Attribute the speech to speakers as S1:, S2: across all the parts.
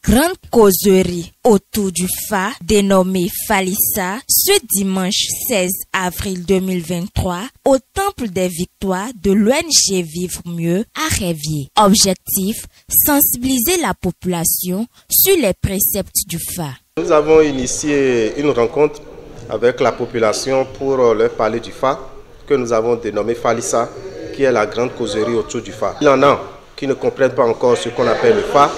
S1: grande causerie autour du Fa, dénommée Falissa, ce dimanche 16 avril 2023, au Temple des Victoires de l'ONG Vivre Mieux à Révier. Objectif, sensibiliser la population sur les préceptes du Fa.
S2: Nous avons initié une rencontre avec la population pour leur parler du Fa, que nous avons dénommé Falissa, qui est la grande causerie autour du Fa. Il y en a qui ne comprennent pas encore ce qu'on appelle le Fa,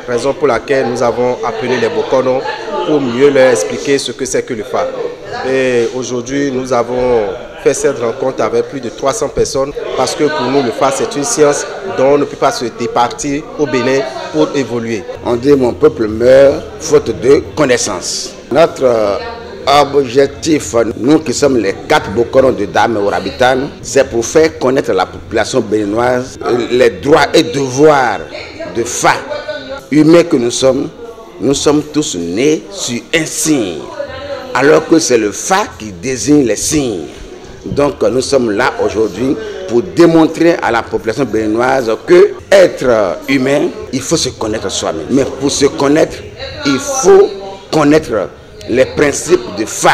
S2: raison pour laquelle nous avons appelé les Bokono pour mieux leur expliquer ce que c'est que le Fa. Et aujourd'hui, nous avons fait cette rencontre avec plus de 300 personnes parce que pour nous, le Fa, c'est une science dont on ne peut pas se départir au Bénin pour évoluer.
S3: On dit mon peuple meurt faute de connaissance. Notre objectif, nous qui sommes les 4 Bokono de Dame Orabitan, c'est pour faire connaître à la population béninoise les droits et devoirs de Fa. Humains que nous sommes tous nés sur un signe, alors que c'est le Fa qui désigne les signes. Donc nous sommes là aujourd'hui pour démontrer à la population béninoise que être humain, il faut se connaître soi-même. Mais pour se connaître, il faut connaître les principes de Fa,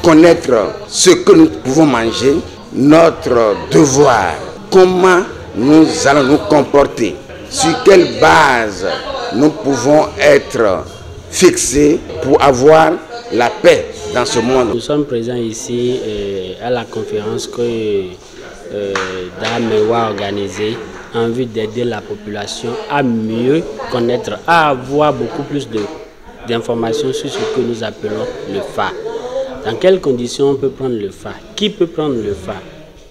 S3: connaître ce que nous pouvons manger, notre devoir, comment nous allons nous comporter, sur quelle base nous pouvons être fixés pour avoir la paix dans ce monde.
S4: Nous sommes présents ici à la conférence que Damewa a organisée en vue d'aider la population à mieux connaître, à avoir beaucoup plus d'informations sur ce que nous appelons le Fa. Dans quelles conditions on peut prendre le Fa? Qui peut prendre le Fa?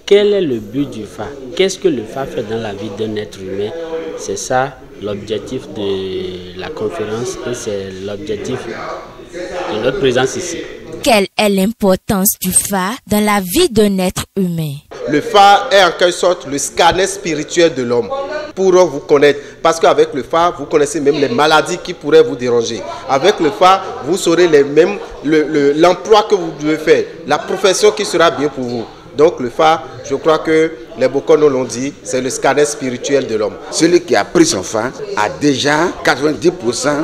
S4: Quel est le but du Fa? Qu'est-ce que le Fa fait dans la vie d'un être humain? C'est ça l'objectif de la conférence et c'est l'objectif de notre présence ici.
S1: Quelle est l'importance du Fa dans la vie d'un être humain?
S2: Le Fa est en quelque sorte le scanner spirituel de l'homme pour vous connaître. Parce qu'avec le Fa, vous connaissez même les maladies qui pourraient vous déranger. Avec le Fa, vous saurez l'emploi que vous devez faire, la profession qui sera bien pour vous. Donc le Fa, je crois que les Bokono l'ont dit, c'est le scanner spirituel de l'homme.
S3: Celui qui a pris son Fa a déjà 90%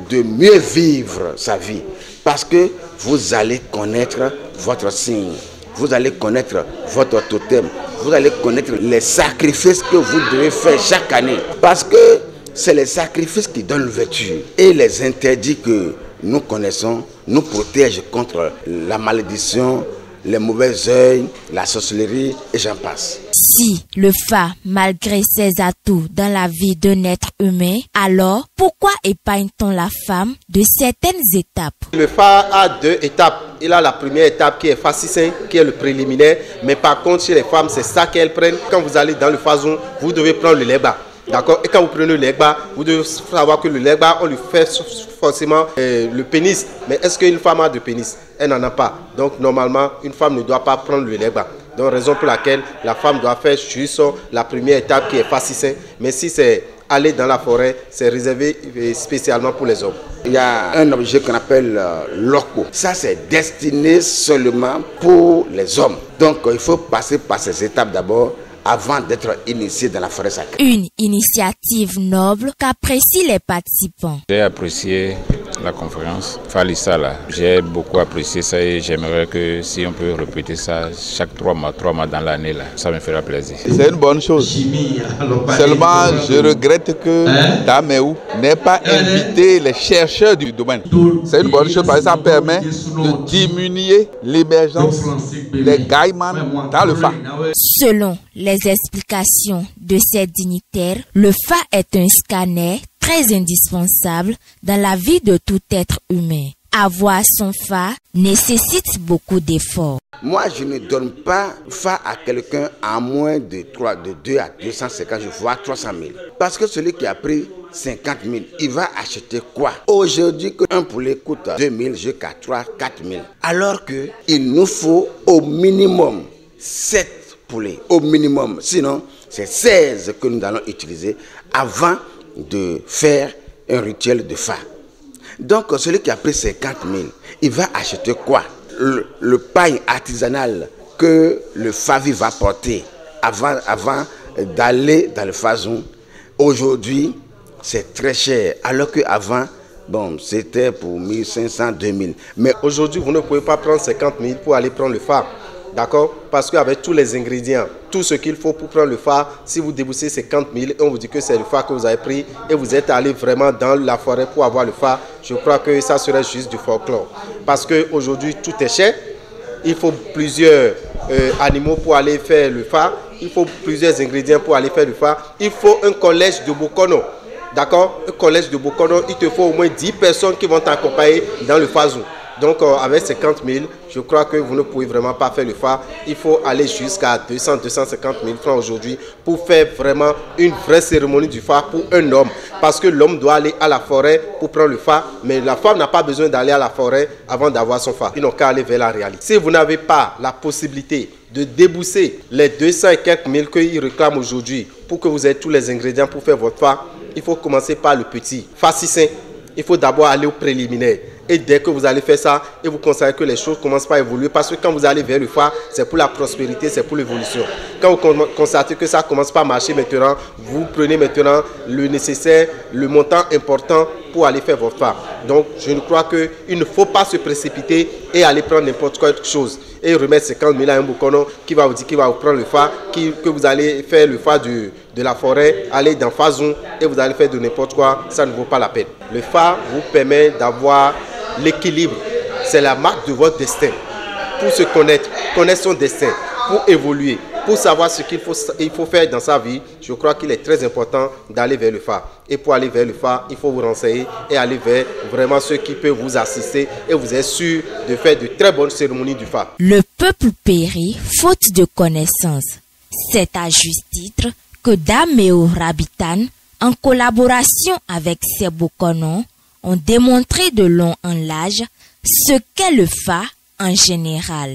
S3: de mieux vivre sa vie. Parce que vous allez connaître votre signe, vous allez connaître votre totem, vous allez connaître les sacrifices que vous devez faire chaque année. Parce que c'est les sacrifices qui donnent vertu. Et les interdits que nous connaissons nous protègent contre la malédiction, les mauvais œils, la sorcellerie et j'en passe.
S1: Si le Fa, malgré ses atouts dans la vie d'un être humain, alors pourquoi épargne-t-on la femme de certaines étapes?
S2: Le Fa a 2 étapes. Il a la première étape qui est Fassissin, qui est le préliminaire. Mais par contre, chez les femmes, c'est ça qu'elles prennent. Quand vous allez dans le Fazon, vous devez prendre le legba. D'accord? Et quand vous prenez le legba, vous devez savoir que le legba, on lui fait forcément le pénis. Mais est-ce qu'une femme a de pénis? Elle n'en a pas. Donc normalement, une femme ne doit pas prendre le legba. Donc raison pour laquelle la femme doit faire juste la première étape qui est Fassissin. Mais si c'est aller dans la forêt, c'est réservé spécialement pour les hommes.
S3: Il y a un objet qu'on appelle l'orco. Ça, c'est destiné seulement pour les hommes. Donc il faut passer par ces étapes d'abord avant d'être initié dans la forêt sacrée.
S1: Une initiative noble qu'apprécient les participants.
S5: J'ai apprécié la conférence Falissa là. J'ai beaucoup apprécié ça et j'aimerais que si on peut répéter ça chaque 3 mois dans l'année là, ça me fera plaisir.
S6: C'est une bonne chose. Seulement, je regrette que Dameou n'ait pas invité les chercheurs du domaine. C'est une bonne chose parce que ça permet de diminuer l'émergence des gaïmans dans le Fa.
S1: Selon les explications de ces dignitaires, le Fa est un scanner très indispensable dans la vie de tout être humain. Avoir son Fa nécessite beaucoup d'efforts.
S3: Moi, je ne donne pas Fa à quelqu'un à moins de 2 à 250, je vois 300 000. Parce que celui qui a pris 50 000, il va acheter quoi? Aujourd'hui, qu'un poulet coûte 2 000 jusqu'à 3 000, 4 000. Alors qu'il nous faut au minimum 7 poulets, au minimum. Sinon, c'est 16 que nous allons utiliser avant de faire un rituel de Fa. Donc, celui qui a pris 50 000, il va acheter quoi? Le pain artisanal que le Favi va porter avant d'aller dans le Fazon. Aujourd'hui, c'est très cher. Alors qu'avant, Bon, c'était pour 1500, 2000.
S2: Mais aujourd'hui, vous ne pouvez pas prendre 50 000 pour aller prendre le phare. D'accord? Parce qu'avec tous les ingrédients, tout ce qu'il faut pour prendre le phare, si vous déboursez 50 000 et on vous dit que c'est le phare que vous avez pris et vous êtes allé vraiment dans la forêt pour avoir le phare, je crois que ça serait juste du folklore. Parce qu'aujourd'hui, tout est cher. Il faut plusieurs animaux pour aller faire le phare. Il faut plusieurs ingrédients pour aller faire le phare. Il faut un collège de Bokono. D'accord? Un collège de Bokono, il te faut au moins 10 personnes qui vont t'accompagner dans le phare. Donc avec 50 000, je crois que vous ne pouvez vraiment pas faire le phare. Il faut aller jusqu'à 200, 250 000 francs aujourd'hui pour faire vraiment une vraie cérémonie du phare pour un homme. Parce que l'homme doit aller à la forêt pour prendre le phare, mais la femme n'a pas besoin d'aller à la forêt avant d'avoir son phare. Ils n'ont qu'à aller vers la réalité. Si vous n'avez pas la possibilité de débourser les 200 et quelques mille qu'ils réclament aujourd'hui pour que vous ayez tous les ingrédients pour faire votre phare, il faut commencer par le petit. Facile, il faut d'abord aller au préliminaire. Et dès que vous allez faire ça, et vous constatez que les choses commencent pas à évoluer, parce que quand vous allez vers le phare, c'est pour la prospérité, c'est pour l'évolution. Quand vous constatez que ça commence pas à marcher maintenant, vous prenez maintenant le nécessaire, le montant important pour aller faire votre phare. Donc, je crois qu'il ne faut pas se précipiter et aller prendre n'importe quoi chose. Et remettre 50 000 à un Bokono qui va vous dire qu'il va vous prendre le phare, que vous allez faire le phare de la forêt, aller dans Fazoum et vous allez faire de n'importe quoi, ça ne vaut pas la peine. Le phare vous permet d'avoir l'équilibre, c'est la marque de votre destin. Pour se connaître son destin, pour évoluer, pour savoir ce qu'il faut faire dans sa vie, je crois qu'il est très important d'aller vers le phare. Et pour aller vers le phare, il faut vous renseigner et aller vers vraiment ceux qui peuvent vous assister et vous êtes sûr de faire de très bonnes cérémonies du phare.
S1: Le peuple périt faute de connaissances. C'est à juste titre que Dameo Rabitan, en collaboration avec ses Bokono, ont démontré de long en large ce qu'est le phare en général.